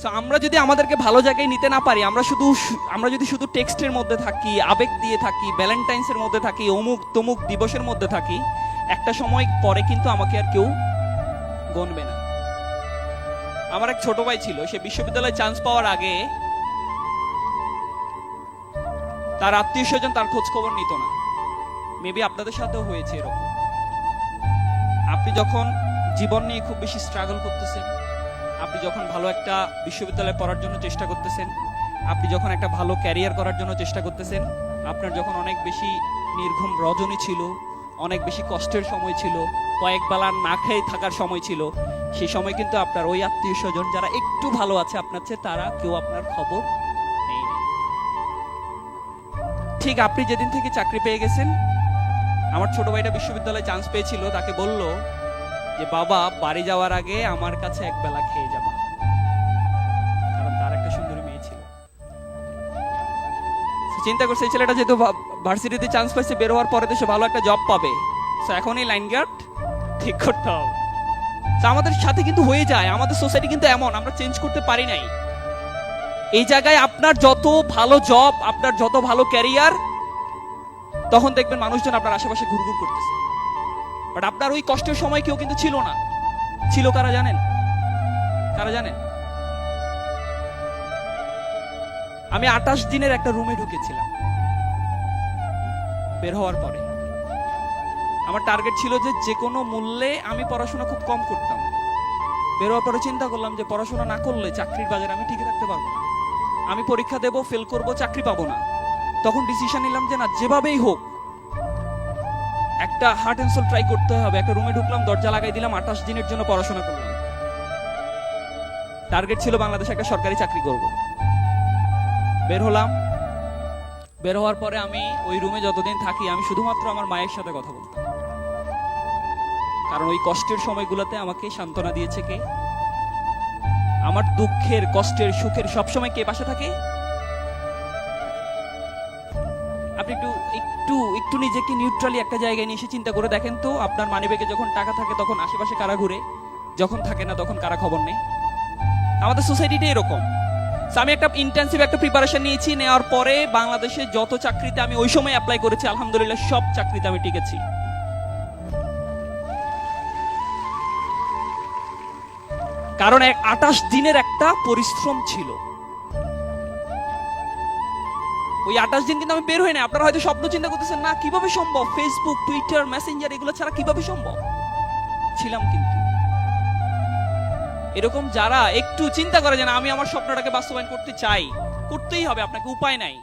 So আমরা যদি আমাদেরকে ভালো জায়গায় নিতে না পারি, আমরা যদি শুধু টেক্সটের মধ্যে থাকি, আবেগ দিয়ে থাকি, ভ্যালেন্টাইন্সের মধ্যে থাকি, অমুক তমুক দিবসের মধ্যে থাকি, একটা সময় পরে কিন্তু আমাকে আর কেউ গণবে না। আমার এক ছোট ভাই ছিল, সে বিশ্ববিদ্যালয়ে চান্স পাওয়ার আগে তার আত্মীয় স্বজন তার খোঁজ খবর নিত না। মেবি আপনাদের সাথেও হয়েছে এরকম। আপনি যখন জীবন নিয়ে খুব বেশি স্ট্রাগল করতেছেন, আপনি যখন ভালো একটা বিশ্ববিদ্যালয়ে পড়ার জন্য চেষ্টা করতেছেন, আপনি যখন একটা ভালো ক্যারিয়ার করার জন্য চেষ্টা করতেছেন, আপনার যখন অনেক বেশি নির্ঘুম রজনী ছিল, অনেক বেশি কষ্টের সময় ছিল, কয়েক বেলা না খেয়ে থাকার সময় ছিল, সেই সময় কিন্তু আপনার ওই আত্মীয় স্বজন যারা একটু ভালো আছে আপনার চেয়ে, তারা কেউ আপনার খবর নেই। ঠিক আপনি যেদিন থেকে চাকরি পেয়ে গেছেন, আমার ছোট ভাইটা বিশ্ববিদ্যালয়ে চান্স পেয়েছিল, তাকে বলল যে বাবা বাড়ি যাওয়ার আগে আমার কাছে এক বেলা খেয়ে যাবা, কারণ তার একটা সুন্দরী মেয়ে ছিল। চিন্তা করছে এই ছেলেটা যেহেতু ভার্সিটিতে চান্স পাইছে, বের হওয়ার পরে তো সে ভালো একটা জব পাবে, সো এখনই লাইন গার্ড ঠিক করতে হবে। আমাদের সাথে কিন্তু হয়ে যায়, আমাদের সোসাইটি কিন্তু এমন, আমরা চেঞ্জ করতে পারি নাই। এই জায়গায় আপনার যত ভালো জব, আপনার যত ভালো ক্যারিয়ার, তখন দেখবেন মানুষজন আপনার আশেপাশে ঘুরঘুর করতেছে, বাট আপনার ওই কষ্টের সময় কেউ কিন্তু ছিল না। ছিল কারা জানেন? কারা জানেন? আমি 28 দিনের একটা রুমে ঢুকেছিলাম। বের হওয়ার পরে আমার টার্গেট ছিল যে কোনো মূল্যে আমি পড়াশোনা খুব কম করতাম। বের হওয়ার পরে চিন্তা করলাম যে পড়াশোনা না করলে চাকরির বাজারে আমি টিকে থাকতে পারবো না, আমি পরীক্ষা দেব, ফেল করব, চাকরি পাবো না। তখন ডিসিশন নিলাম যে না, যেভাবেই হোক একটা হার্ট এন্ড সোল ট্রাই করতে হবে। একটা রুমে ঢুকলাম, দরজা লাগাই দিলাম, 28 দিনের জন্য পড়াশোনা করলাম। টার্গেট ছিল বাংলাদেশে একটা সরকারি চাকরি করব। বের হলাম। বের হওয়ার পরে আমি ওই রুমে যতদিন থাকি, আমি শুধুমাত্র আমার মায়ের সাথে কথা বলতাম, কারণ ওই কষ্টের সময়গুলোতে আমাকে সান্ত্বনা দিয়েছে কে? আমার দুঃখের, কষ্টের, সুখের সবসময় কে পাশে থাকে? আপনি একটু নিজেকে নিউট্রালি একটা জায়গায় নিয়ে এসে চিন্তা করে দেখেন তো, আপনার মানিব্যাগে যখন টাকা থাকে তখন আশেপাশে কারা ঘুরে, যখন থাকে না তখন কারা খবর নেই? আমাদের সোসাইটিটা এরকম। আমি একটা ইন্টেনসিভ একটা প্রিপারেশন নিয়েছি, নেওয়ার পরে বাংলাদেশে যত চাকরিতে আমি ওই সময় অ্যাপ্লাই করেছি, আলহামদুলিল্লাহ সব চাকরিতে আমি টিকেছি। কারণ 28 দিনের একটা পরিশ্রম ছিল। ওই 28 দিন কিন্তু আমি বের হই না। আপনারা হয়তো স্বপ্ন চিন্তা করতেছেন, না কিভাবে সম্ভব, ফেসবুক, টুইটার, মেসেঞ্জার এগুলো ছাড়া কিভাবে সম্ভব? ছিলাম কিন্তু। এরকম যারা একটু চিন্তা করে যে না, আমি আমার স্বপ্নটাকে বাস্তবায়ন করতে চাই, করতেই হবে, আপনাকে উপায় নাই।